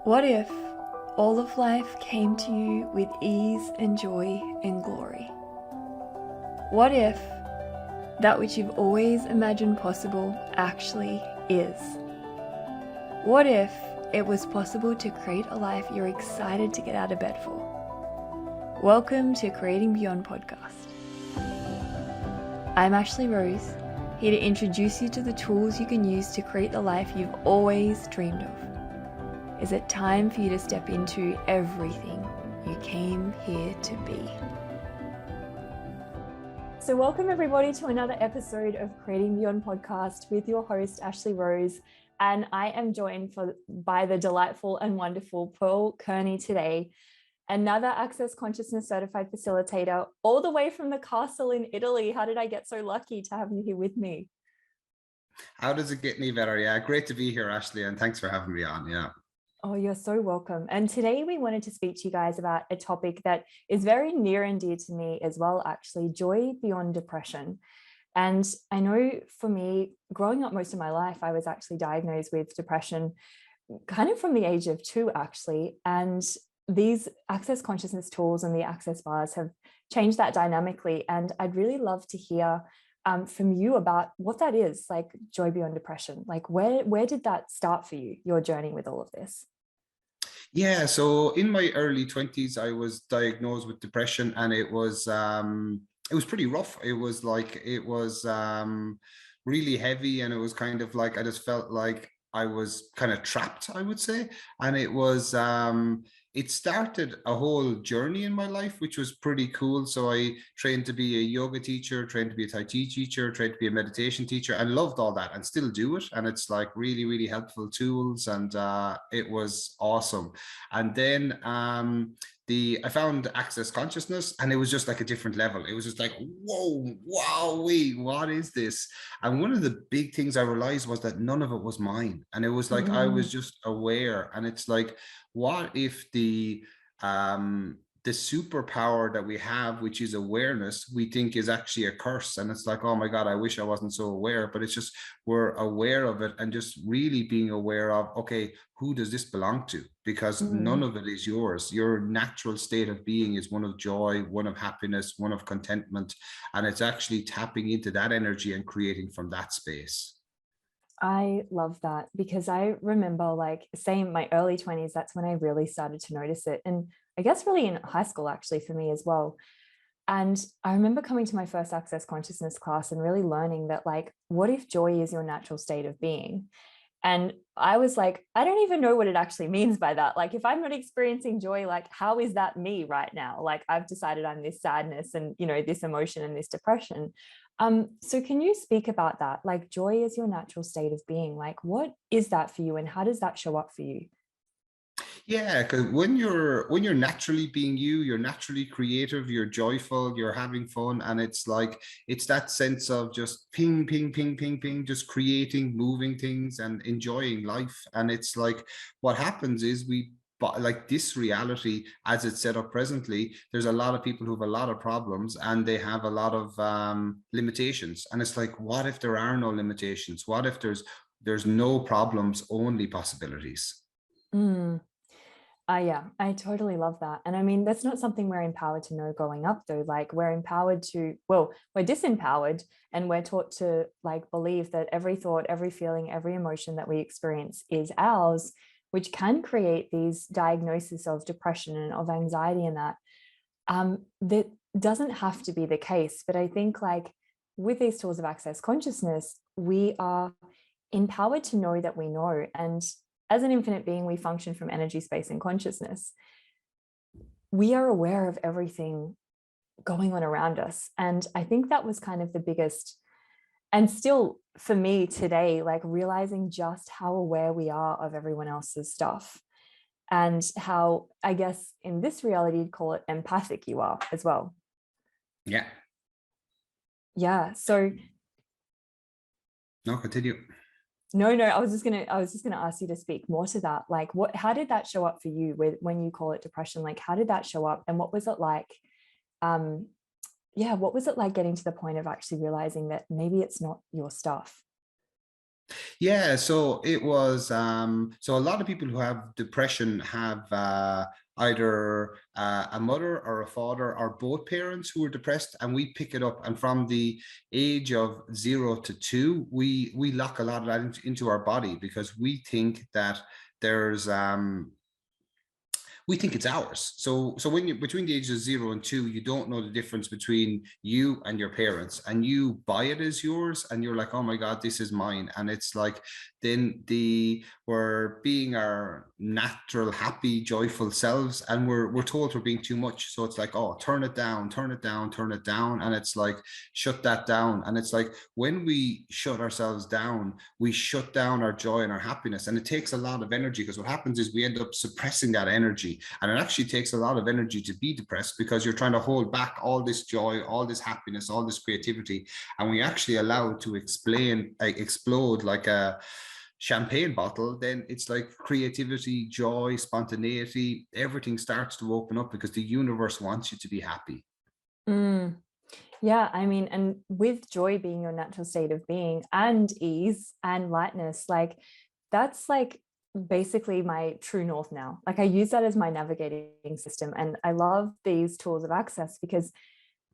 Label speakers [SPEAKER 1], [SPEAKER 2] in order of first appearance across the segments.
[SPEAKER 1] What if all of life came to you with ease and joy and glory? What if that which you've always imagined possible actually is? What if it was possible to create a life you're excited to get out of bed for? Welcome to Creating Beyond podcast. I'm Ashlee Rose, here to introduce you to the tools you can use to create the life you've always dreamed of. Is it time for you to step into everything you came here to be? So welcome everybody to another episode of Creating Beyond podcast with your host, Ashlee Rose. And I am joined by the delightful and wonderful Pearl Kearney today, another Access Consciousness certified facilitator all the way from the castle in Italy. How did I get so lucky to have you here with me?
[SPEAKER 2] How does it get any better? Yeah, great to be here, Ashlee, and thanks for having me on. Yeah.
[SPEAKER 1] Oh, you're so welcome. And today we wanted to speak to you guys about a topic that is very near and dear to me as well, actually, joy beyond depression. And I know for me, growing up most of my life, I was actually diagnosed with depression kind of from the age of 2, actually. And these Access Consciousness tools and the Access bars have changed that dynamically. And I'd really love to hear from you about what that is, like joy beyond depression. Like where did that start for you, your journey with all of this?
[SPEAKER 2] Yeah, so in my early 20s, I was diagnosed with depression, and it was pretty rough. It was really heavy, and it was kind of like I just felt like I was kind of trapped, I would say. And it started a whole journey in my life, which was pretty cool. So I trained to be a yoga teacher, trained to be a Tai Chi teacher, trained to be a meditation teacher, and loved all that and still do it. And it's like really, really helpful tools. And it was awesome. And then I found Access Consciousness, and it was just like a different level. It was just like, whoa, wow, wait, what is this? And one of the big things I realized was that none of it was mine. And it was like I was just aware. And it's like, what if the superpower that we have, which is awareness, we think is actually a curse? And it's like, oh my God, I wish I wasn't so aware. But it's just we're aware of it, and just really being aware of, okay, who does this belong to? Because none of it is yours. Your natural state of being is one of joy, one of happiness, one of contentment. And it's actually tapping into that energy and creating from that space.
[SPEAKER 1] I love that, because I remember, like, same my early 20s, that's when I really started to notice it. And I guess really in high school, actually, for me as well. And I remember coming to my first Access Consciousness class and really learning that, like, what if joy is your natural state of being? And I was like, I don't even know what it actually means by that. Like, if I'm not experiencing joy, like, how is that me right now? Like, I've decided I'm this sadness and, this emotion and this depression. So can you speak about that? Like, joy is your natural state of being. Like, what is that for you, and how does that show up for you?
[SPEAKER 2] Yeah, because when you're naturally being you, you're naturally creative, you're joyful, you're having fun, and it's like it's that sense of just ping, ping, ping, ping, ping, just creating, moving things, and enjoying life. And it's like what happens is but like this reality as it's set up presently, there's a lot of people who have a lot of problems, and they have a lot of limitations. And it's like, what if there are no limitations? What if there's no problems, only possibilities?
[SPEAKER 1] Mm. Yeah, I totally love that. And I mean, that's not something we're empowered to know growing up, though. Like, we're empowered to, well, we're disempowered, and we're taught to, like, believe that every thought, every feeling, every emotion that we experience is ours, which can create these diagnoses of depression and of anxiety, and that doesn't have to be the case. But I think, like, with these tools of Access Consciousness, we are empowered to know that we know. And as an infinite being, we function from energy, space, and consciousness. We are aware of everything going on around us. And I think that was kind of the biggest, and still for me today, like, realizing just how aware we are of everyone else's stuff, and how, I guess, in this reality, you'd call it empathic you are as well.
[SPEAKER 2] Yeah.
[SPEAKER 1] Yeah. So
[SPEAKER 2] No, continue.
[SPEAKER 1] no, I was just gonna ask you to speak more to that. Like, how did that show up for you when you call it depression? Like, how did that show up, and what was it like? Um, yeah, what was it like getting to the point of actually realizing that maybe it's not your stuff?
[SPEAKER 2] Yeah, so it was so a lot of people who have depression have either a mother or a father or both parents who are depressed, and we pick it up. And from the age of 0 to 2, we lock a lot of that into our body because there's we think it's ours. So when you're between the ages of 0 and 2, you don't know the difference between you and your parents, and you buy it as yours, and you're like, oh my God, this is mine. And it's like, then we're being our natural, happy, joyful selves, and we're told we're being too much. So it's like, oh, turn it down, turn it down, turn it down. And it's like, shut that down. And it's like, when we shut ourselves down, we shut down our joy and our happiness. And it takes a lot of energy, because what happens is we end up suppressing that energy. And it actually takes a lot of energy to be depressed, because you're trying to hold back all this joy, all this happiness, all this creativity. And we actually allow it to explode like a champagne bottle. Then it's like creativity, joy, spontaneity, everything starts to open up, because the universe wants you to be happy.
[SPEAKER 1] Mm. Yeah, I mean, and with joy being your natural state of being and ease and lightness, like that's like basically my true north now. Like I use that as my navigating system. And I love these tools of access because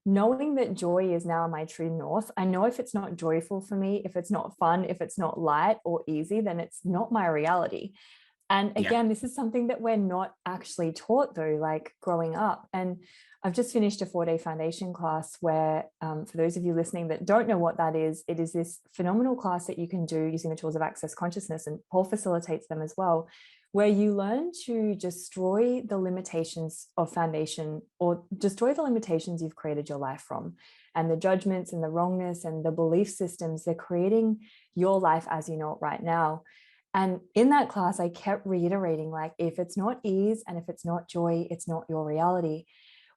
[SPEAKER 1] knowing that joy is now my true north, I know if it's not joyful for me, if it's not fun, if it's not light or easy, then it's not my reality. And
[SPEAKER 2] Yeah.
[SPEAKER 1] again, this is something that we're not actually taught though, like growing up. And I've just finished a 4-day foundation class where, for those of you listening that don't know what that is, it is this phenomenal class that you can do using the tools of access consciousness, and Paul facilitates them as well, where you learn to destroy the limitations of foundation, or destroy the limitations you've created your life from, and the judgments and the wrongness and the belief systems. They're creating your life as you know it right now. And in that class, I kept reiterating, like, if it's not ease and if it's not joy, it's not your reality,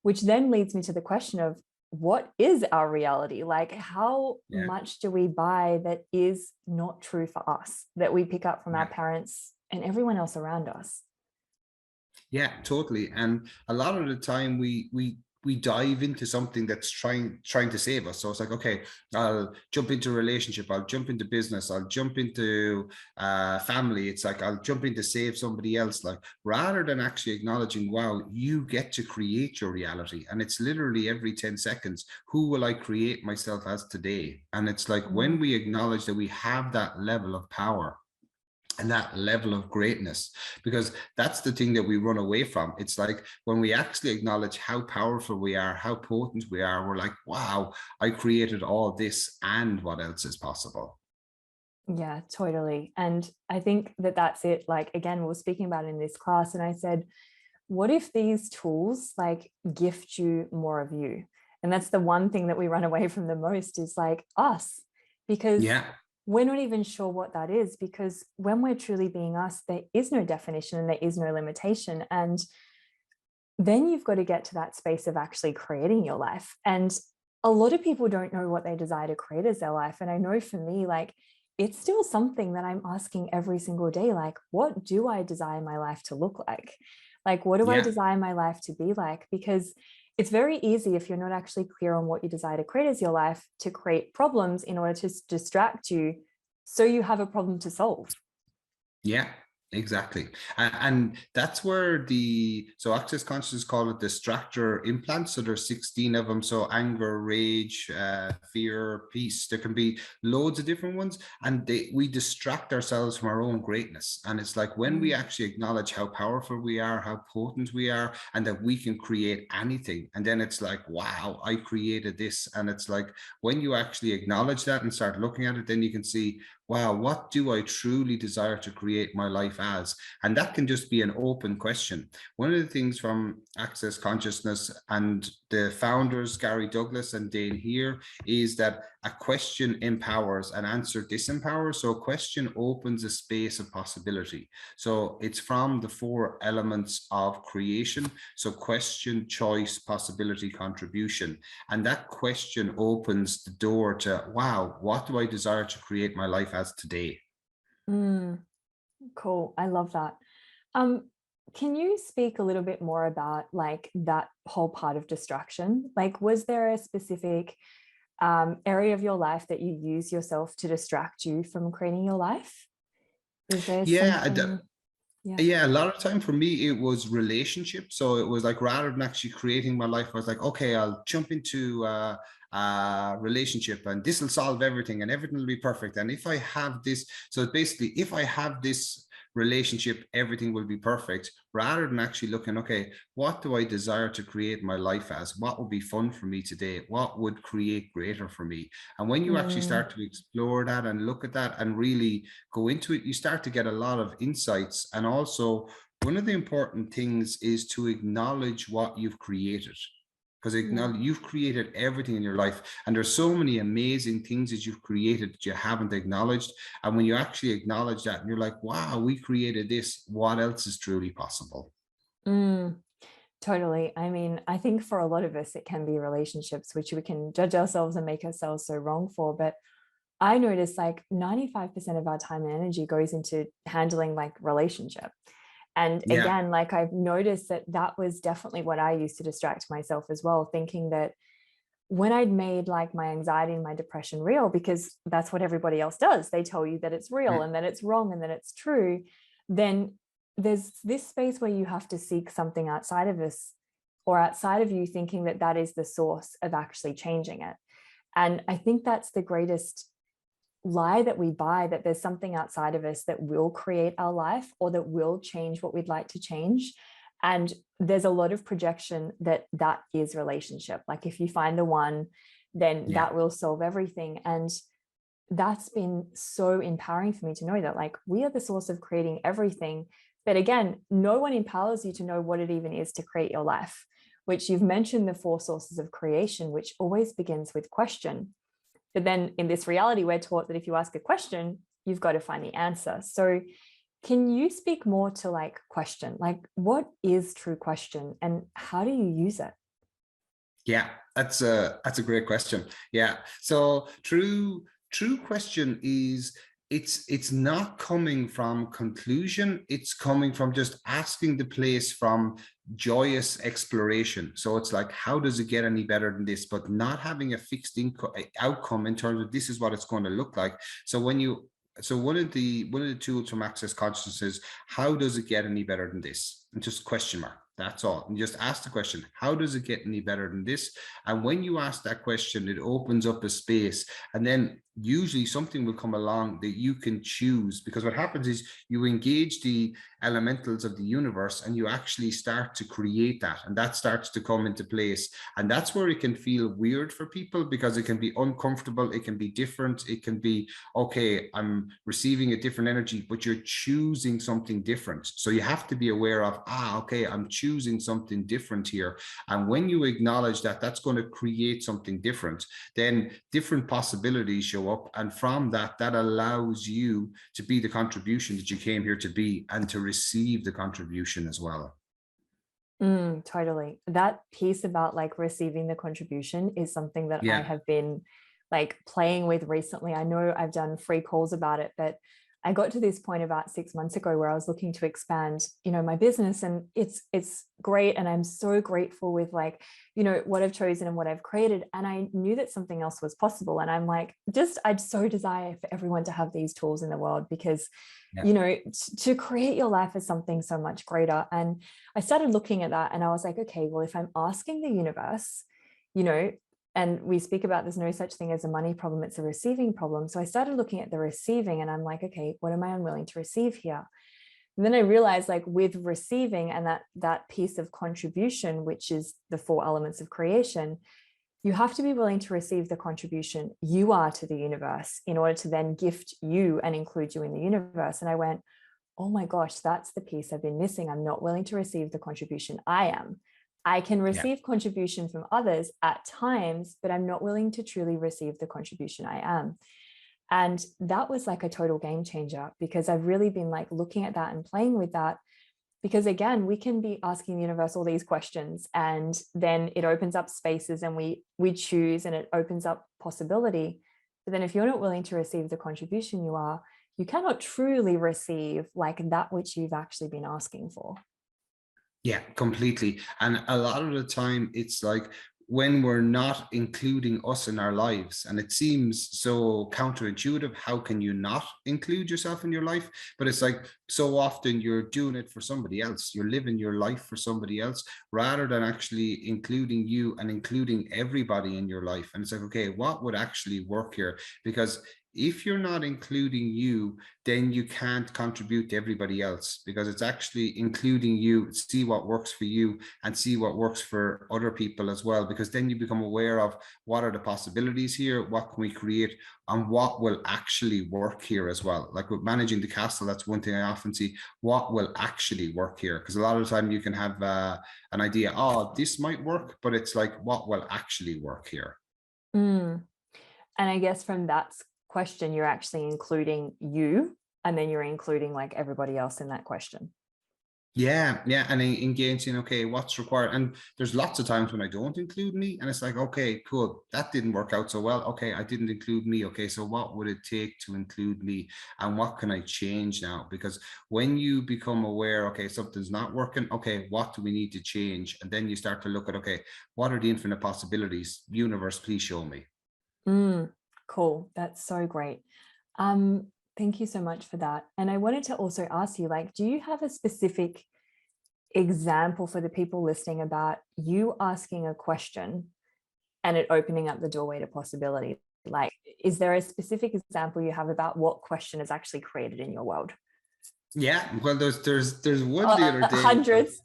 [SPEAKER 1] which then leads me to the question of what is our reality? Like, how
[SPEAKER 2] Yeah.
[SPEAKER 1] much do we buy that is not true for us, that we pick up from our
[SPEAKER 2] Yeah.
[SPEAKER 1] parents and everyone else around us?
[SPEAKER 2] Yeah, totally. And a lot of the time we dive into something that's trying to save us. So it's like, okay, I'll jump into a relationship, I'll jump into business, I'll jump into family. It's like I'll jump in to save somebody else, like, rather than actually acknowledging, wow, you get to create your reality. And it's literally every 10 seconds, who will I create myself as today? And it's like, when
[SPEAKER 1] Mm.
[SPEAKER 2] we acknowledge that we have that level of power and that level of greatness, because that's the thing that we run away from. It's like, when we actually acknowledge how powerful we are, how potent we are, we're like, wow, I created all this, and what else is possible?
[SPEAKER 1] Yeah, totally. And I think that that's it. Like, again, we were speaking about it in this class, and I said, what if these tools like gift you more of you? And that's the one thing that we run away from the most, is like us, because
[SPEAKER 2] Yeah.
[SPEAKER 1] we're not even sure what that is. Because when we're truly being us, there is no definition and there is no limitation. And then you've got to get to that space of actually creating your life. And a lot of people don't know what they desire to create as their life. And I know for me, like, it's still something that I'm asking every single day. Like, what do I desire my life to look like? Like, what do I
[SPEAKER 2] Yeah.
[SPEAKER 1] desire my life to be like? Because it's very easy, if you're not actually clear on what you desire to create as your life, to create problems in order to distract you, so you have a problem to solve.
[SPEAKER 2] Yeah, exactly. And that's where so access consciousness call it distractor implants. So there's 16 of them. So anger, rage, fear, peace. There can be loads of different ones. And we distract ourselves from our own greatness. And it's like, when we
[SPEAKER 1] Mm.
[SPEAKER 2] actually acknowledge how powerful we are, how potent we are, and that we can create anything. And then it's like, wow, I created this. And it's like, when you actually acknowledge that and start looking at it, then you can see, wow, what do I truly desire to create my life as? And that can just be an open question. One of the things from Access Consciousness and the founders, Gary Douglas and Dane Here, is that a question empowers, an answer disempowers. So a question opens a space of possibility. So it's from the 4 elements of creation. So question, choice, possibility, contribution. And that question opens the door to, wow, what do I desire to create my life as today?
[SPEAKER 1] Mm. Cool. I love that. Um, can you speak a little bit more about like that whole part of distraction? Like, was there a specific area of your life that you use yourself to distract you from creating your life? Is there
[SPEAKER 2] Yeah,
[SPEAKER 1] something? Yeah.
[SPEAKER 2] yeah, a lot of time for me it was relationship. So it was like rather than actually creating my life, I was like, okay, I'll jump into a relationship and this will solve everything and everything will be perfect. And if I have this, so basically, if I have this relationship, everything will be perfect. Rather than actually looking, okay, what do I desire to create my life as? What would be fun for me today? What would create greater for me? And when you actually
[SPEAKER 1] Mm,
[SPEAKER 2] start to explore that and look at that and really go into it, you start to get a lot of insights. And also, one of the important things is to acknowledge what you've created. Because
[SPEAKER 1] yeah.
[SPEAKER 2] you've created everything in your life, and there's so many amazing things that you've created that you haven't acknowledged. And when you actually acknowledge that, and you're like, "Wow, we created this. What else is truly possible?"
[SPEAKER 1] Mm, totally. I mean, I think for a lot of us, it can be relationships, which we can judge ourselves and make ourselves so wrong for. But I notice like 95% of our time and energy goes into handling like relationship. And
[SPEAKER 2] Yeah,
[SPEAKER 1] again, like I've noticed that that was definitely what I used to distract myself as well, thinking that when I'd made like my anxiety and my depression real, because that's what everybody else does, they tell you that it's real
[SPEAKER 2] mm,
[SPEAKER 1] and that it's wrong and that it's true, then there's this space where you have to seek something outside of us or outside of you, thinking that that is the source of actually changing it. And I think that's the greatest lie that we buy, that there's something outside of us that will create our life or that will change what we'd like to change. And there's a lot of projection that that is relationship. Like if you find the one, then
[SPEAKER 2] yeah,
[SPEAKER 1] that will solve everything. And that's been so empowering for me to know that like we are the source of creating everything. But again, no one empowers you to know what it even is to create your life, which you've mentioned the four sources of creation, which always begins with question. But then in this reality, we're taught that if you ask a question, you've got to find the answer. So can you speak more to like question? Like what is true question and how do you use it?
[SPEAKER 2] yeah. That's a great question. Yeah. So true question is, it's not coming from conclusion, it's coming from just asking the place from joyous exploration. So it's like, how does it get any better than this, but not having a fixed outcome in terms of this is what it's going to look like. So when you, so one of the tools from access consciousness is, how does it get any better than this, and just question mark, that's all. And just ask the question, how does it get any better than this? And when you ask that question, it opens up a space. And then usually something will come along that you can choose. Because what happens is you engage the elementals of the universe and you actually start to create that. And that starts to come into place. And that's where it can feel weird for people, because it can be uncomfortable. It can be different. It can be, okay, I'm receiving a different energy, but you're choosing something different. So you have to be aware of, okay, I'm choosing something different here. And when you acknowledge that that's going to create something different, then different possibilities show up. And from that, that allows you to be the contribution that you came here to be, and to receive the contribution as well.
[SPEAKER 1] Totally. That piece about like receiving the contribution is something that I
[SPEAKER 2] Yeah.
[SPEAKER 1] have been like playing with recently. I know I've done free calls about it, but I got to this point about 6 months ago where I was looking to expand, my business, and it's great. And I'm so grateful with like, what I've chosen and what I've created. And I knew that something else was possible. And I'm like, I'd so desire for everyone to have these tools in the world, because
[SPEAKER 2] Yeah.
[SPEAKER 1] to create your life is something so much greater. And I started looking at that and I was like, okay, well, if I'm asking the universe, you know, and we speak about there's no such thing as a money problem, it's a receiving problem. So I started looking at the receiving and I'm like, okay, what am I unwilling to receive here? And then I realized like with receiving and that piece of contribution, which is the four elements of creation, you have to be willing to receive the contribution you are to the universe in order to then gift you and include you in the universe. And I went, oh my gosh, that's the piece I've been missing. I'm not willing to receive the contribution I am. I can
[SPEAKER 2] Yeah.
[SPEAKER 1] receive contribution from others at times, but I'm not willing to truly receive the contribution I am. And that was like a total game changer, because I've really been like looking at that and playing with that. Because again, we can be asking the universe all these questions and then it opens up spaces and we choose and it opens up possibility. But then if you're not willing to receive the contribution you cannot truly receive like that which you've actually been asking for.
[SPEAKER 2] Yeah, completely. And a lot of the time, it's like when we're not including us in our lives. And it seems so counterintuitive. How can you not include yourself in your life? But it's like so often you're doing it for somebody else. You're living your life for somebody else rather than actually including you and including everybody in your life. And it's like, okay, what would actually work here? Because if you're not including you, then you can't contribute to everybody else, because it's actually including you, see what works for you and see what works for other people as well, because then you become aware of what are the possibilities here, what can we create, and what will actually work here as well. Like with managing the castle, that's one thing I often see, what will actually work here, because a lot of the time you can have an idea, oh, this might work, but it's like, what will actually work here?
[SPEAKER 1] Mm. And I guess from that question, you're actually including you, and then you're including like everybody else in that question.
[SPEAKER 2] Yeah, yeah, and engaging, okay, what's required. And there's lots of times when I don't include me, and it's like, okay, cool, that didn't work out so well. Okay, I didn't include me. Okay, so what would it take to include me, and what can I change now? Because when you become aware, okay, something's not working, okay, what do we need to change? And then you start to look at, okay, what are the infinite possibilities? Universe, please show me.
[SPEAKER 1] Mm, cool. That's so great. Um, Thank you so much for that. And I wanted to also ask you, like, do you have a specific example for the people listening about you asking a question and it opening up the doorway to possibility? Like, is there a specific example you have about what question is actually created in your world?
[SPEAKER 2] Yeah, well, there's one the other day.
[SPEAKER 1] Hundreds.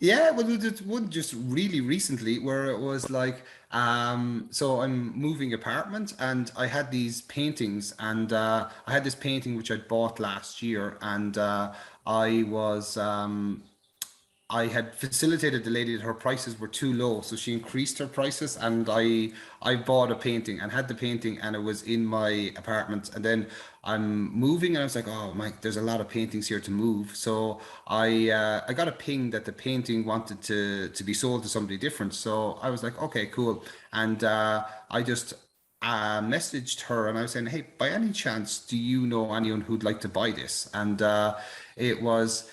[SPEAKER 2] Yeah, well, there's one just really recently where it was like, so I'm moving apartment and I had these paintings, and I had this painting which I'd bought last year, and I was I had facilitated the lady that her prices were too low, so she increased her prices, and I bought a painting and had the painting, and it was in my apartment. And then I'm moving, and I was like, oh my, there's a lot of paintings here to move. So I got a ping that the painting wanted to be sold to somebody different. So I was like, okay, cool, and I just messaged her and I was saying, hey, by any chance, do you know anyone who'd like to buy this? And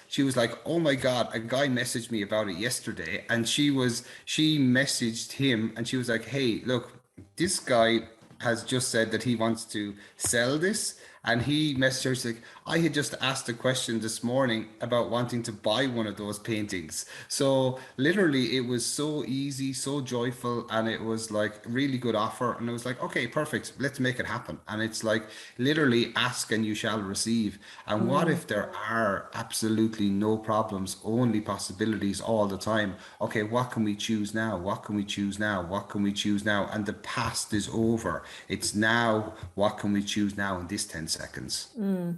[SPEAKER 2] she was like, oh my God, a guy messaged me about it yesterday. And she messaged him and she was like, hey, look, this guy has just said that he wants to sell this. And he messaged her, she's like, I had just asked a question this morning about wanting to buy one of those paintings. So literally it was so easy, so joyful, and it was like really good offer. And it was like, okay, perfect, let's make it happen. And it's like literally ask and you shall receive. And what
[SPEAKER 1] Mm,
[SPEAKER 2] if there are absolutely no problems, only possibilities all the time? Okay, what can we choose now? What can we choose now? What can we choose now? And the past is over. It's now. What can we choose now in this 10 seconds?
[SPEAKER 1] mm.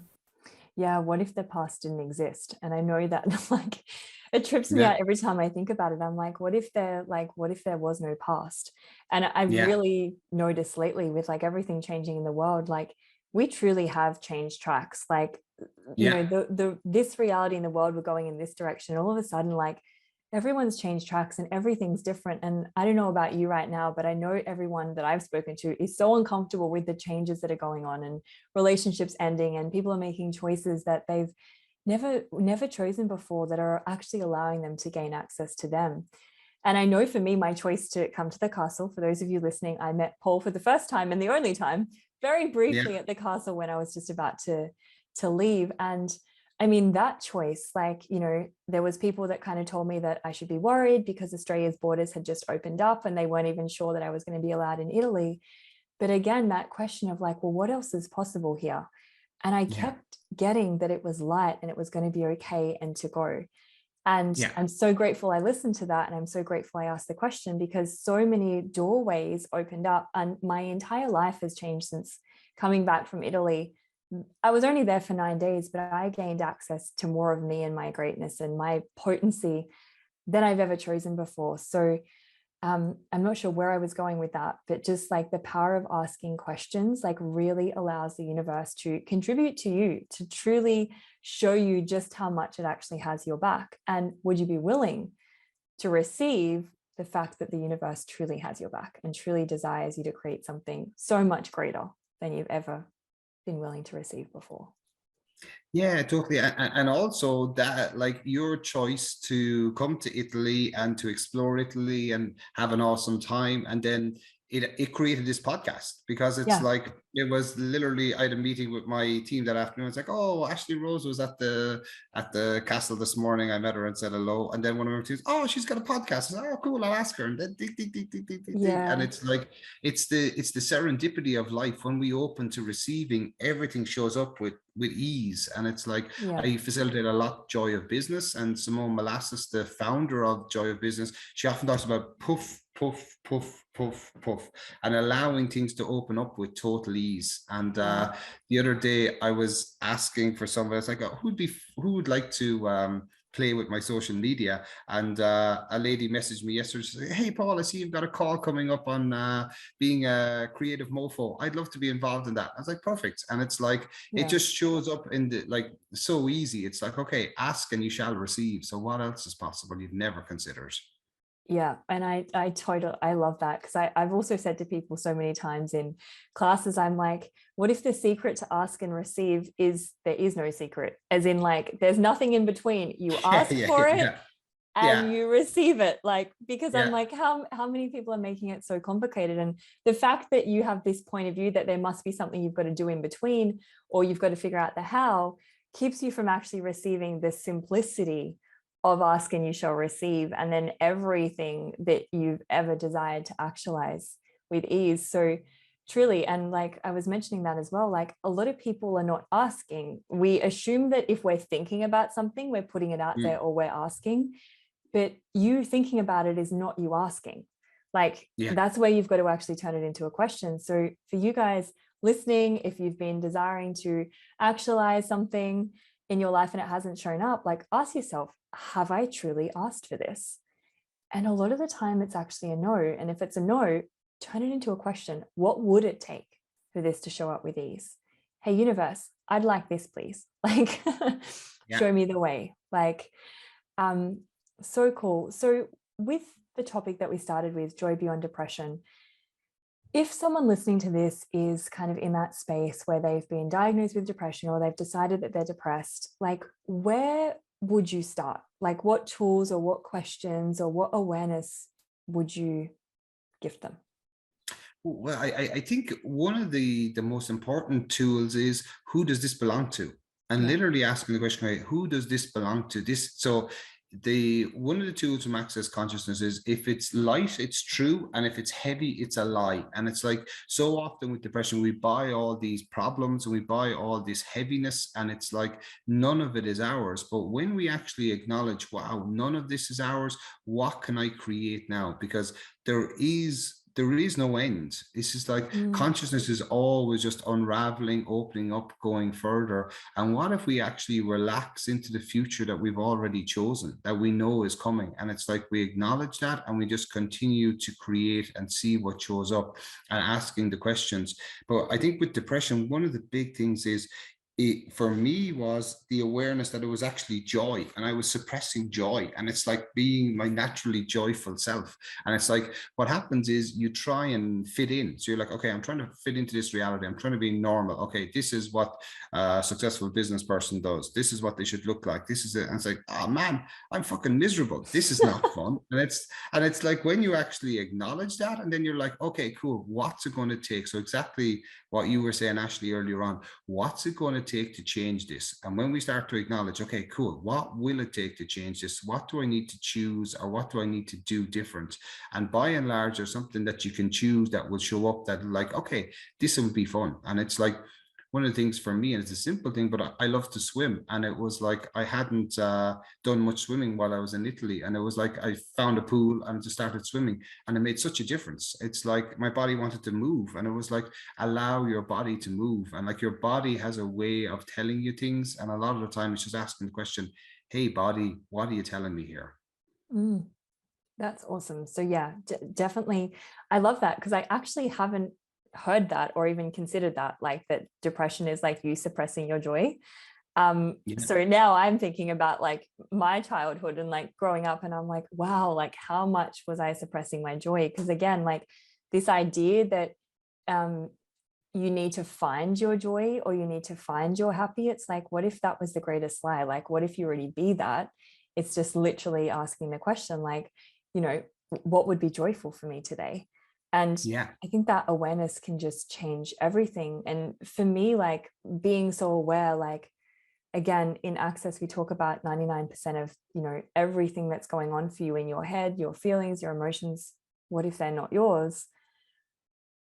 [SPEAKER 1] Yeah, what if the past didn't exist? And I know that like it trips me
[SPEAKER 2] Yeah,
[SPEAKER 1] out every time I think about it. I'm like, what if there was no past? And I've
[SPEAKER 2] yeah,
[SPEAKER 1] really noticed lately with like everything changing in the world, like we truly have changed tracks. Like, you
[SPEAKER 2] yeah,
[SPEAKER 1] know, the this reality in the world, we're going in this direction. All of a sudden, like everyone's changed tracks and everything's different. And I don't know about you right now, but I know everyone that I've spoken to is so uncomfortable with the changes that are going on and relationships ending, and people are making choices that they've never chosen before that are actually allowing them to gain access to them. And I know for me, my choice to come to the castle, for those of you listening, I met Paul for the first time and the only time, very
[SPEAKER 2] yeah,
[SPEAKER 1] briefly at the castle when I was just about to leave. And I mean, that choice, like, you know, there was people that kind of told me that I should be worried because Australia's borders had just opened up and they weren't even sure that I was going to be allowed in Italy. But again, that question of like, well, what else is possible here? And I
[SPEAKER 2] yeah,
[SPEAKER 1] kept getting that it was light and it was going to be okay and to go. And
[SPEAKER 2] yeah,
[SPEAKER 1] I'm so grateful I listened to that. And I'm so grateful I asked the question, because so many doorways opened up and my entire life has changed since coming back from Italy. I was only there for 9 days, but I gained access to more of me and my greatness and my potency than I've ever chosen before. So I'm not sure where I was going with that, but just like the power of asking questions, like really allows the universe to contribute to you, to truly show you just how much it actually has your back. And would you be willing to receive the fact that the universe truly has your back and truly desires you to create something so much greater than you've ever been willing to receive before?
[SPEAKER 2] Yeah, totally. And also that, like, your choice to come to Italy and to explore Italy and have an awesome time. And then it created this podcast because it's
[SPEAKER 1] Yeah.
[SPEAKER 2] like, it was literally, I had a meeting with my team that afternoon. It's like, oh, Ashley Rose was at the castle this morning. I met her and said hello. And then one of her teams, oh, she's got a podcast. I said, oh, cool, I'll ask her. And then ding, ding, ding, ding, ding, ding, ding. And
[SPEAKER 1] Yeah.
[SPEAKER 2] it's like, it's the serendipity of life. When we open to receiving, everything shows up with ease. And it's like,
[SPEAKER 1] Yeah.
[SPEAKER 2] I facilitate a lot Joy of Business, and Simone Molasses, the founder of Joy of Business, she often talks about puff, puff, puff, puff, puff, and allowing things to open up with total ease. And
[SPEAKER 1] Yeah.
[SPEAKER 2] the other day, I was asking for somebody. I was like, oh, who would like to play with my social media? And a lady messaged me yesterday. She said, hey, Paul, I see you've got a call coming up on being a creative mofo. I'd love to be involved in that. I was like, perfect. And it's like, it
[SPEAKER 1] Yeah.
[SPEAKER 2] just shows up in the, like, so easy. It's like, okay, ask and you shall receive. So what else is possible you've never considered?
[SPEAKER 1] Yeah, and I love that, because I've also said to people so many times in classes, I'm like, what if the secret to ask and receive is there is no secret? As in, like, there's nothing in between. You
[SPEAKER 2] Yeah,
[SPEAKER 1] ask
[SPEAKER 2] yeah,
[SPEAKER 1] for it
[SPEAKER 2] yeah,
[SPEAKER 1] and
[SPEAKER 2] yeah,
[SPEAKER 1] you receive it. Like, because I'm
[SPEAKER 2] yeah.
[SPEAKER 1] like, how many people are making it so complicated? And the fact that you have this point of view that there must be something you've got to do in between, or you've got to figure out the how, keeps you from actually receiving the simplicity of ask and you shall receive, and then everything that you've ever desired to actualize with ease. So truly, and like I was mentioning that as well, like a lot of people are not asking. We assume that if we're thinking about something, we're putting it out there
[SPEAKER 2] Mm,
[SPEAKER 1] or we're asking, but you thinking about it is not you asking. Like,
[SPEAKER 2] yeah.
[SPEAKER 1] that's where you've got to actually turn it into a question. So for you guys listening, if you've been desiring to actualize something in your life and it hasn't shown up, like, ask yourself, have I truly asked for this? And a lot of the time it's actually a no. And if it's a no, turn it into a question. What would it take for this to show up with ease? Hey, universe, I'd like this, please. Like,
[SPEAKER 2] Yeah.
[SPEAKER 1] show me the way. Like, um, so cool. So with the topic that we started with, joy beyond depression, if someone listening to this is kind of in that space where they've been diagnosed with depression or they've decided that they're depressed, like, where would you start? Like, what tools or what questions or what awareness would you give them?
[SPEAKER 2] Well, I think one of the most important tools is, who does this belong to? And
[SPEAKER 1] Yeah.
[SPEAKER 2] literally asking the question, right, who does this belong to? This, so the one of the tools from Access Consciousness is, if it's light, it's true, and if it's heavy, it's a lie. And it's like, so often with depression, we buy all these problems and we buy all this heaviness, and it's like none of it is ours. But when we actually acknowledge, wow, none of this is ours, what can I create now? Because there is no end. It's just like,
[SPEAKER 1] Mm,
[SPEAKER 2] consciousness is always just unraveling, opening up, going further. And what if we actually relax into the future that we've already chosen, that we know is coming? And it's like, we acknowledge that and we just continue to create and see what shows up, and asking the questions. But I think with depression, one of the big things is, it, for me, was the awareness that it was actually joy, and I was suppressing joy. And it's like being my naturally joyful self. And it's like, what happens is you try and fit in. So you're like, okay, I'm trying to fit into this reality. I'm trying to be normal. Okay, this is what a successful business person does. This is what they should look like. This is it. And it's like, oh man, I'm fucking miserable. This is not fun. And it's like, when you actually acknowledge that, and then you're like, okay, cool. What's it going to take? So exactly what you were saying, Ashley, earlier on. What's it going to take to change this? And when we start to acknowledge, okay, cool, what will it take to change this? What do I need to choose, or what do I need to do different? And by and large, there's something that you can choose that will show up, that, like, okay, this will be fun. And it's like, one of the things for me, and it's a simple thing, but I love to swim. And it was like, I hadn't done much swimming while I was in Italy. And it was like, I found a pool and just started swimming. And it made such a difference. It's like my body wanted to move. And it was like, allow your body to move. And like, your body has a way of telling you things. And a lot of the time, it's just asking the question, hey, body, what are you telling me here?
[SPEAKER 1] mm, that's awesome. So yeah, definitely. I love that, because I actually haven't heard that or even considered that, like, that depression is like you suppressing your joy.
[SPEAKER 2] Yeah.
[SPEAKER 1] So now I'm thinking about like my childhood and like growing up, and I'm like, wow, like how much was I suppressing my joy? Because again, like, this idea that um you need to find your joy or you need to find your happy. It's like, what if that was the greatest lie? Like, what if you already be that? It's just literally asking the question, like, you know, what would be joyful for me today? And
[SPEAKER 2] Yeah.
[SPEAKER 1] I think that awareness can just change everything. And for me, like being so aware, like, again, in Access, we talk about 99% of, you know, everything that's going on for you in your head, your feelings, your emotions. What if they're not yours?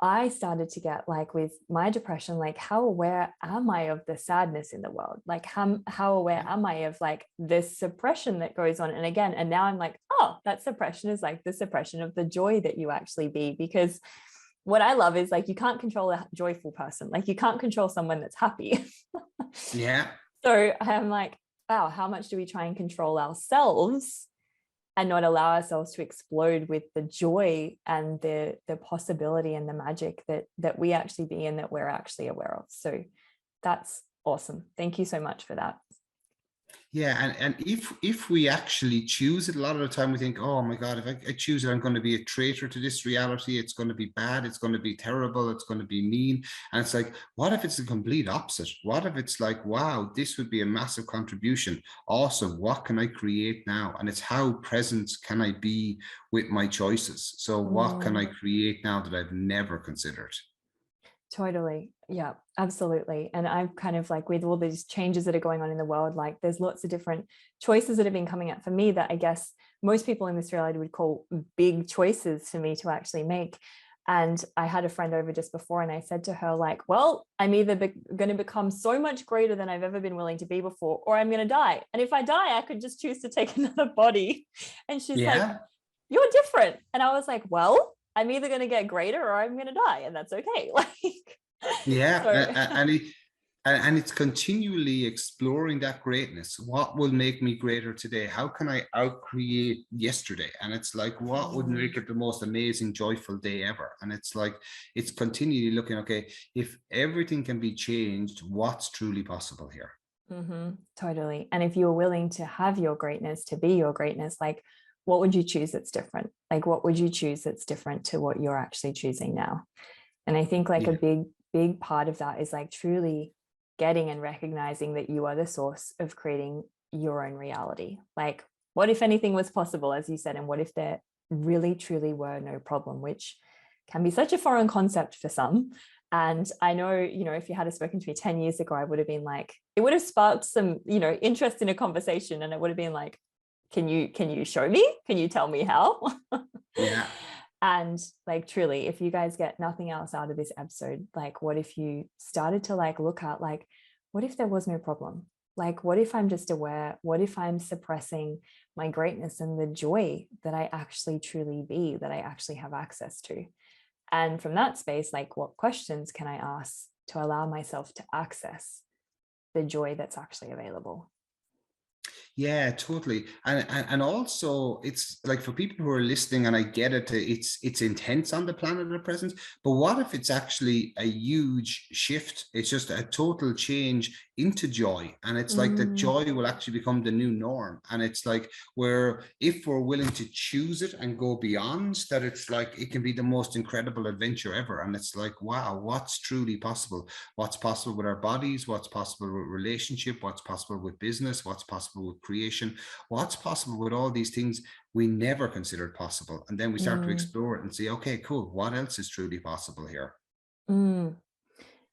[SPEAKER 1] I started to get, like, with my depression, like, how aware am I of the sadness in the world? Like, how aware
[SPEAKER 2] Yeah.
[SPEAKER 1] am I of like this suppression that goes on? And again, and now I'm like, oh, that suppression is like the suppression of the joy that you actually be. Because what I love is, like, you can't control a joyful person. Like, you can't control someone that's happy.
[SPEAKER 2] Yeah.
[SPEAKER 1] So I'm like, wow, how much do we try and control ourselves and not allow ourselves to explode with the joy and the possibility and the magic that we actually be and that we're actually aware of. So that's awesome. Thank you so much for that.
[SPEAKER 2] Yeah, and if we actually choose it, a lot of the time we think, oh my God, if I choose it, I'm going to be a traitor to this reality. It's going to be bad. It's going to be terrible. It's going to be mean. And it's like, what if it's the complete opposite? What if it's like, wow, this would be a massive contribution. Awesome. What can I create now? And it's how present can I be with my choices? So what can I
[SPEAKER 1] Mm.
[SPEAKER 2] create now that I've never considered?
[SPEAKER 1] Totally. Yeah, absolutely. And I'm kind of like, with all these changes that are going on in the world, like there's lots of different choices that have been coming up for me that I guess most people in this reality would call big choices for me to actually make. And I had a friend over just before, and I said to her, like, well, I'm either going to become so much greater than I've ever been willing to be before, or I'm going to die. And if I die, I could just choose to take another body. And she's like,
[SPEAKER 2] Yeah.
[SPEAKER 1] you're different. And I was like, well, I'm either going to get greater or I'm going to die. And that's okay. Like,
[SPEAKER 2] Yeah,
[SPEAKER 1] so,
[SPEAKER 2] and it's continually exploring that greatness. What will make me greater today? How can I outcreate yesterday? And it's like, what would make it the most amazing, joyful day ever? And it's like, it's continually looking, okay, if everything can be changed, what's truly possible here?
[SPEAKER 1] totally. And if you're willing to have your greatness, to be your greatness, like, what would you choose that's different? Like, what would you choose that's different to what you're actually choosing now? And I think like a
[SPEAKER 2] Yeah.
[SPEAKER 1] big part of that is like truly getting and recognizing that you are the source of creating your own reality. Like, what if anything was possible, as you said, and what if there really truly were no problem, which can be such a foreign concept for some. And I know, you know, if you had spoken to me 10 years ago, I would have been like, it would have sparked some, you know, interest in a conversation. And it would have been like, can you show me? Can you tell me how?
[SPEAKER 2] Yeah.
[SPEAKER 1] And like, truly, if you guys get nothing else out of this episode, like, what if you started to like look at, like, what if there was no problem? Like, what if I'm just aware? What if I'm suppressing my greatness and the joy that I actually truly be, that I actually have access to? And from that space, like, what questions can I ask to allow myself to access the joy that's actually available?
[SPEAKER 2] Yeah, totally. And also it's like for people who are listening, and I get it, it's intense on the planet at present, but what if it's actually a huge shift? It's just a total change into joy. And it's like that
[SPEAKER 1] Mm,
[SPEAKER 2] joy will actually become the new norm. And it's like where if we're willing to choose it and go beyond that, it's like it can be the most incredible adventure ever. And it's like, wow, what's truly possible? What's possible with our bodies, what's possible with relationship, what's possible with business, what's possible with creation, what's possible with all these things we never considered possible. And then we start to
[SPEAKER 1] mm,
[SPEAKER 2] explore it and say, okay, cool, what else is truly possible here?
[SPEAKER 1] mm.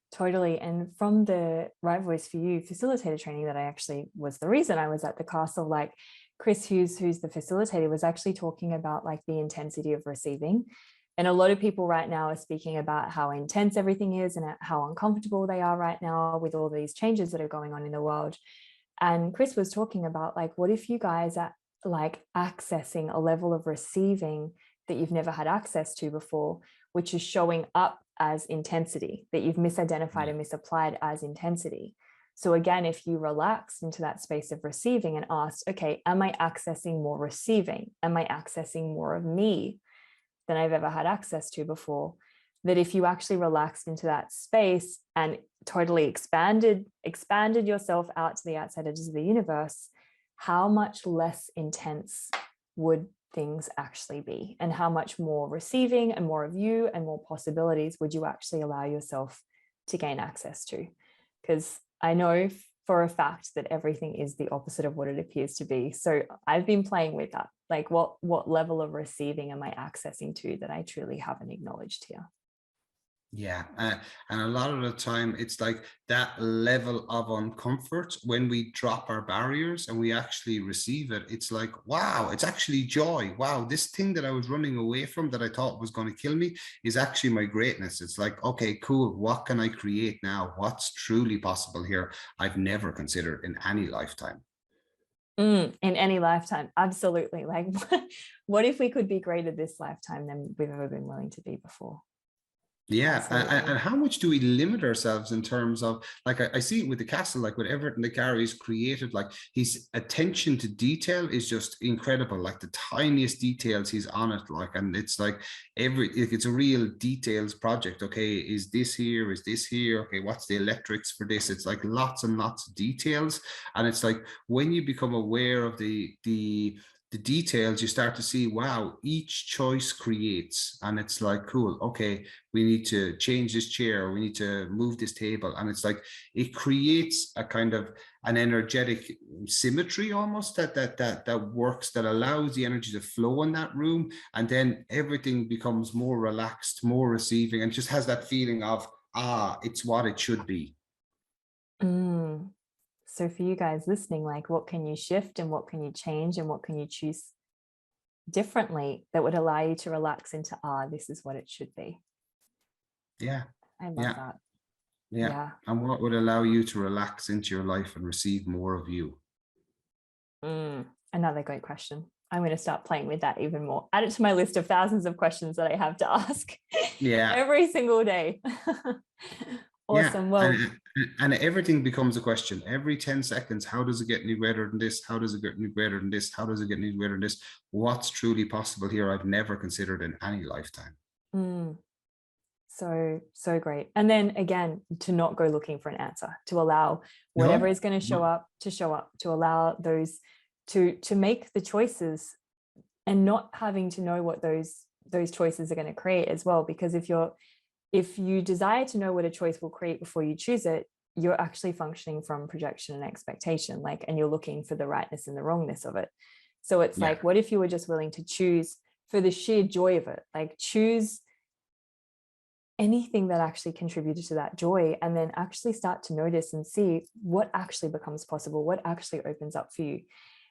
[SPEAKER 1] Totally. And from the Right Voice for You facilitator training that I actually was the reason I was at the castle, like Chris Hughes, who's the facilitator, was actually talking about like the intensity of receiving. And a lot of people right now are speaking about how intense everything is and how uncomfortable they are right now with all these changes that are going on in the world. And Chris was talking about, like, what if you guys are like accessing a level of receiving that you've never had access to before, which is showing up as intensity, that you've misidentified
[SPEAKER 2] Yeah.
[SPEAKER 1] and misapplied as intensity. So again, if you relaxed into that space of receiving and asked, okay, am I accessing more receiving? Am I accessing more of me than I've ever had access to before? That if you actually relaxed into that space and totally expanded yourself out to the outside edges of the universe, how much less intense would things actually be? And how much more receiving and more of you and more possibilities would you actually allow yourself to gain access to, because I know for a fact that everything is the opposite of what it appears to be. So I've been playing with that. Like what level of receiving am I accessing to that I truly haven't acknowledged here?
[SPEAKER 2] Yeah, and a lot of the time it's like that level of uncomfort when we drop our barriers and we actually receive it. It's like, wow, it's actually joy. Wow, this thing that I was running away from that I thought was going to kill me is actually my greatness. It's like, okay, cool. What can I create now? What's truly possible here? I've never considered in any lifetime.
[SPEAKER 1] In any lifetime, absolutely. Like, what if we could be greater this lifetime than we've ever been willing to be before?
[SPEAKER 2] Yeah,
[SPEAKER 1] Absolutely.
[SPEAKER 2] and how much do we limit ourselves in terms of like I see it with the castle, like with everything that Gary's created, like his attention to detail is just incredible. Like the tiniest details, he's on it. Like, and it's like it's a real details project. Okay, is this here? Is this here? Okay, what's the electrics for this? It's like lots and lots of details, and it's like when you become aware of the details, you start to see, wow, each choice creates, and it's like, cool, okay, we need to change this chair, we need to move this table, and it's like it creates a kind of an energetic symmetry almost that works, that allows the energy to flow in that room, and then everything becomes more relaxed, more receiving, and just has that feeling of, it's what it should be.
[SPEAKER 1] Mm. So for you guys listening, like what can you shift and what can you change and what can you choose differently that would allow you to relax into, this is what it should be.
[SPEAKER 2] Yeah,
[SPEAKER 1] I love
[SPEAKER 2] yeah,
[SPEAKER 1] that.
[SPEAKER 2] yeah.
[SPEAKER 1] Yeah.
[SPEAKER 2] And what would allow you to relax into your life and receive more of you?
[SPEAKER 1] Another great question. I'm going to start playing with that even more. Add it to my list of thousands of questions that I have to ask
[SPEAKER 2] Yeah,
[SPEAKER 1] every single day.
[SPEAKER 2] yeah,
[SPEAKER 1] Awesome. Well,
[SPEAKER 2] and everything becomes a question every 10 seconds. How does it get any greater than this? How does it get any greater than this? How does it get any greater than this? What's truly possible here? I've never considered in any lifetime.
[SPEAKER 1] mm, so great. And then again, to not go looking for an answer, to allow whatever
[SPEAKER 2] No,
[SPEAKER 1] is going to show
[SPEAKER 2] no.
[SPEAKER 1] up to show up, to allow those to make the choices and not having to know what those choices are going to create as well. Because if you desire to know what a choice will create before you choose it, you're actually functioning from projection and expectation, like, and you're looking for the rightness and the wrongness of it. So it's
[SPEAKER 2] Yeah,
[SPEAKER 1] like, what if you were just willing to choose for the sheer joy of it? Like, choose anything that actually contributed to that joy, and then actually start to notice and see what actually becomes possible, what actually opens up for you.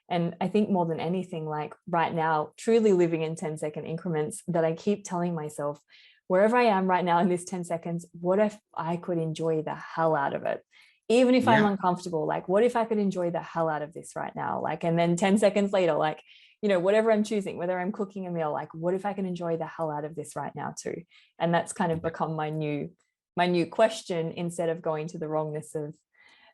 [SPEAKER 1] And I think more than anything, like right now, truly living in 10-second increments, that I keep telling myself, wherever I am right now in this 10 seconds, what if I could enjoy the hell out of it? Even if I'm
[SPEAKER 2] yeah,
[SPEAKER 1] uncomfortable, like, what if I could enjoy the hell out of this right now? Like, and then 10 seconds later, like, whatever I'm choosing, whether I'm cooking a meal, like, what if I can enjoy the hell out of this right now too? And that's kind of
[SPEAKER 2] yeah.
[SPEAKER 1] become my new question, instead of going to the wrongness of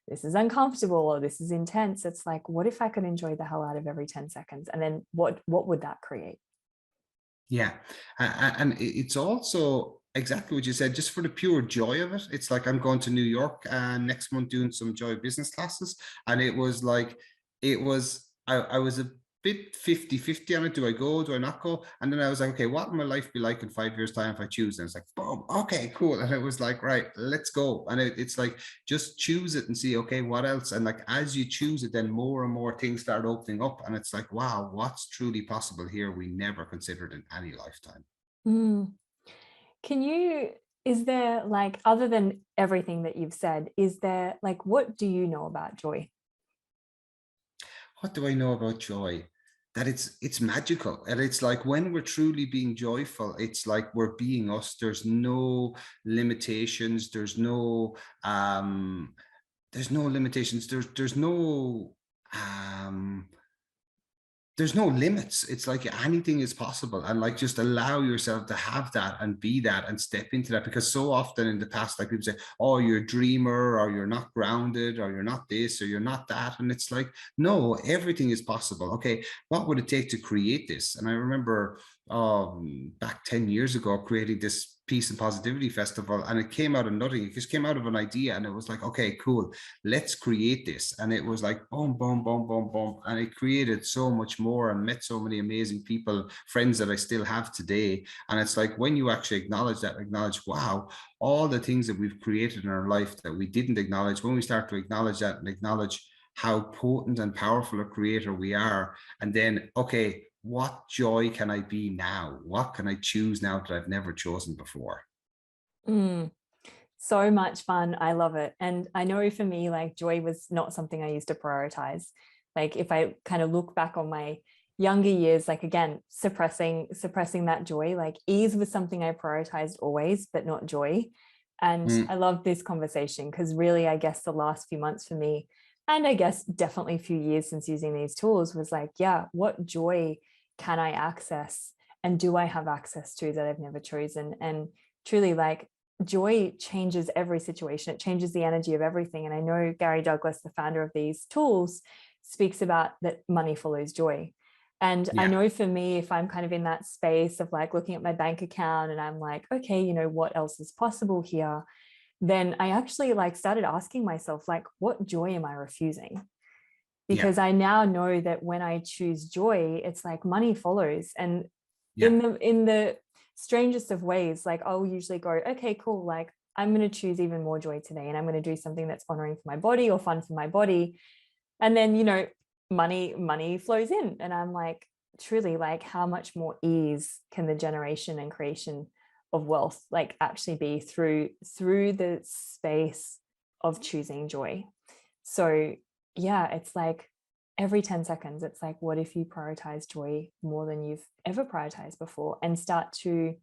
[SPEAKER 1] this is uncomfortable or this is intense. It's like, what if I could enjoy the hell out of every 10 seconds? And then what would that create?
[SPEAKER 2] Yeah. And it's also exactly what you said, just for the pure joy of it. It's like I'm going to New York next month doing some joy business classes. And it was like, I was a bit 50-50 on it. Do I go? Do I not go? And then I was like, okay, what will my life be like in 5 years' time if I choose? And it's like, boom, okay, cool. And it was like, right, let's go. And it's like, just choose it and see, okay, what else? And like, as you choose it, then more and more things start opening up. And it's like, wow, what's truly possible here? We never considered in any lifetime.
[SPEAKER 1] Mm. Can you, is there, like, other than everything that you've said, is there, like, what do you know about joy?
[SPEAKER 2] What do I know about joy? That it's magical, and it's like when we're truly being joyful, it's like we're being us. There's no limitations. There's no limitations. Um there's no limits. It's like anything is possible, and like just allow yourself to have that and be that and step into that, because so often in the past, like people say, oh, you're a dreamer, or you're not grounded, or you're not this, or you're not that. And it's like, no, everything is possible. Okay, what would it take to create this? And I remember back 10 years ago, creating this peace and positivity festival, and it came out of nothing. It just came out of an idea, and it was like, okay, cool, let's create this. And it was like boom, boom, boom, boom, boom, and it created so much more, and met so many amazing people, friends that I still have today. And it's like, when you actually acknowledge that, acknowledge, wow, all the things that we've created in our life that we didn't acknowledge, when we start to acknowledge that and acknowledge how potent and powerful a creator we are, and then, okay, what joy can I be now? What can I choose now that I've never chosen before?
[SPEAKER 1] Mm, so much fun. I love it. And I know for me, like joy was not something I used to prioritize. Like if I kind of look back on my younger years, like again, suppressing that joy, like ease was something I prioritized always, but not joy. And I
[SPEAKER 2] Mm,
[SPEAKER 1] love this conversation because really, I guess the last few months for me, and I guess definitely a few years since using these tools was like, yeah, what joy can I access? And do I have access to that I've never chosen? And truly, like joy changes every situation. It changes the energy of everything. And I know Gary Douglas, the founder of these tools, speaks about that money follows joy. And I
[SPEAKER 2] yeah.
[SPEAKER 1] know for me, if I'm kind of in that space of like looking at my bank account and I'm like, okay, what else is possible here? Then I actually like started asking myself, like, what joy am I refusing?
[SPEAKER 2] Yeah.
[SPEAKER 1] Because I now know that when I choose joy, it's like money follows. And
[SPEAKER 2] Yeah.
[SPEAKER 1] in the strangest of ways, like I'll usually go, okay, cool, like I'm going to choose even more joy today, and I'm going to do something that's honoring for my body or fun for my body. And then money flows in, and I'm like, truly, like how much more ease can the generation and creation of wealth like actually be through the space of choosing joy? So yeah, it's like every 10 seconds, it's like, what if you prioritize joy more than you've ever prioritized before, and start to,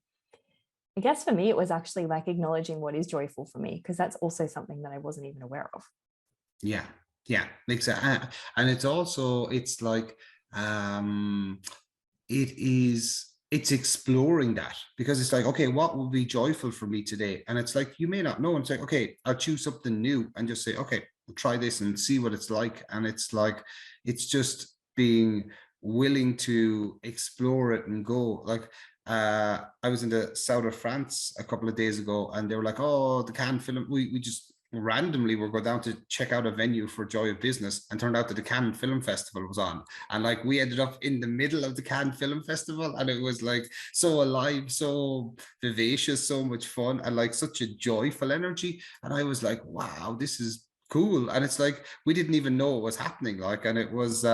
[SPEAKER 1] I guess for me, it was actually like acknowledging what is joyful for me, because that's also something that I wasn't even aware of.
[SPEAKER 2] Yeah. Yeah. Exactly. And it's also, it's like, um, it's exploring that, because it's like, okay, what will be joyful for me today? And it's like, you may not know. And it's like, okay, I'll choose something new and just say, okay, we'll try this and see what it's like. And it's like, it's just being willing to explore it and go. Like, I was in the south of France a couple of days ago, and they were like, oh, the Cannes film, we just randomly were go down to check out a venue for Joy of Business, and turned out that the Cannes Film Festival was on. And like, we ended up in the middle of the Cannes Film Festival, and it was like so alive, so vivacious, so much fun, and like such a joyful energy. And I was like, wow, this is cool. And it's like, we didn't even know it was happening. Like, and it was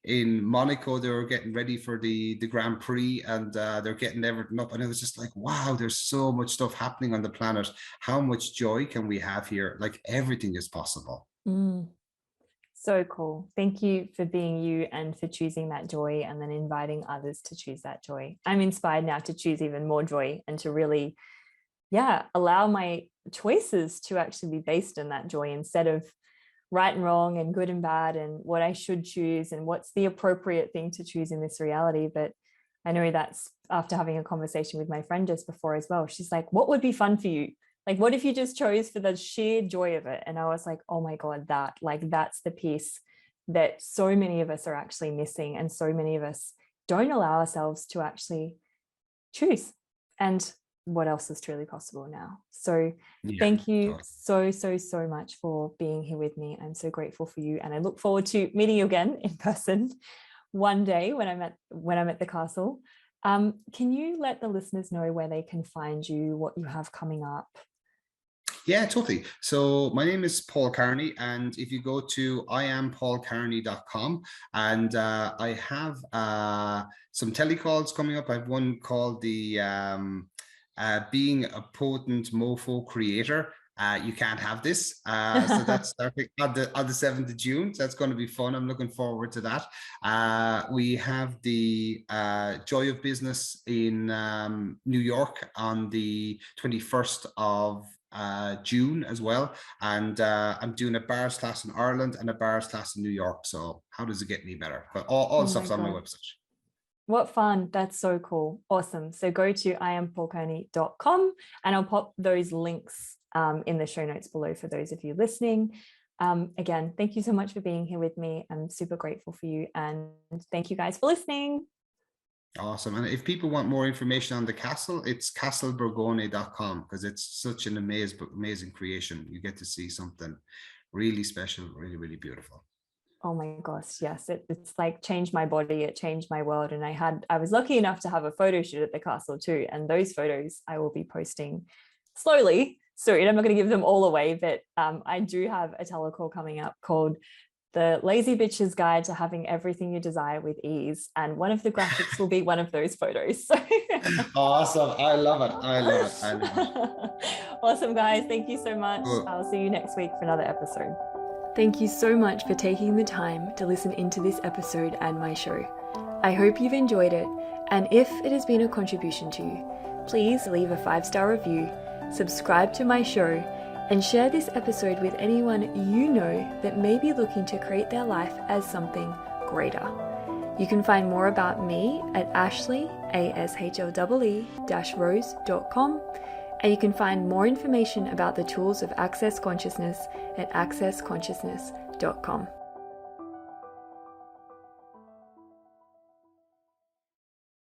[SPEAKER 2] in Monaco, they were getting ready for the Grand Prix, and they're getting everything up. And it was just like, wow, there's so much stuff happening on the planet. How much joy can we have here? Like, everything is possible.
[SPEAKER 1] Mm, so cool. Thank you for being you and for choosing that joy and then inviting others to choose that joy. I'm inspired now to choose even more joy and to really, yeah, allow my choices to actually be based in that joy, instead of right and wrong and good and bad and what I should choose and what's the appropriate thing to choose in this reality. But I know that's after having a conversation with my friend just before as well. She's like, what would be fun for you? Like, what if you just chose for the sheer joy of it? And I was like, oh my God, that's the piece that so many of us are actually missing. And so many of us don't allow ourselves to actually choose. And what else is truly possible now? So
[SPEAKER 2] Yeah.
[SPEAKER 1] thank you
[SPEAKER 2] So,
[SPEAKER 1] so much for being here with me. I'm so grateful for you. And I look forward to meeting you again in person one day when I'm at the castle. Can you let the listeners know where they can find you, what you have coming up?
[SPEAKER 2] yeah, totally. So my name is Paul Carney, and if you go to iampaulcarney.com, and I have some telecalls coming up. I have one called the Being a Potent Mofo Creator. You can't have this. So that's starting on the 7th of June. So that's going to be fun. I'm looking forward to that. We have the Joy of Business in New York on the 21st of June as well. And I'm doing a bars class in Ireland and a bars class in New York. So how does it get any better? But all
[SPEAKER 1] Oh my
[SPEAKER 2] stuff's on my
[SPEAKER 1] God.
[SPEAKER 2] website.
[SPEAKER 1] What fun. That's so cool. Awesome. So go to iampaulcarney.com and I'll pop those links in the show notes below for those of you listening. Again, thank you so much for being here with me. I'm super grateful for you. And thank you guys for listening.
[SPEAKER 2] Awesome. And if people want more information on the castle, it's castleborgone.com, because it's such an amazing creation. You get to see something really special, really, really beautiful.
[SPEAKER 1] Oh my gosh, yes. It's like changed my body, it changed my world. And I was lucky enough to have a photo shoot at the castle too. And those photos I will be posting slowly soon. I'm not going to give them all away, but I do have a telecall coming up called The Lazy Bitch's Guide to Having Everything You Desire with Ease. And one of the graphics will be one of those photos. So
[SPEAKER 2] Awesome. I love it. I love it. I love it.
[SPEAKER 1] Awesome, guys. Thank you so much.
[SPEAKER 2] Cool.
[SPEAKER 1] I'll see you next week for another episode. Thank you so much for taking the time to listen into this episode and my show. I hope you've enjoyed it, and if it has been a contribution to you, please leave a 5-star review, subscribe to my show, and share this episode with anyone you know that may be looking to create their life as something greater. You can find more about me at Ashlee, ASHLEE-rose.com, and you can find more information about the tools of Access Consciousness at accessconsciousness.com.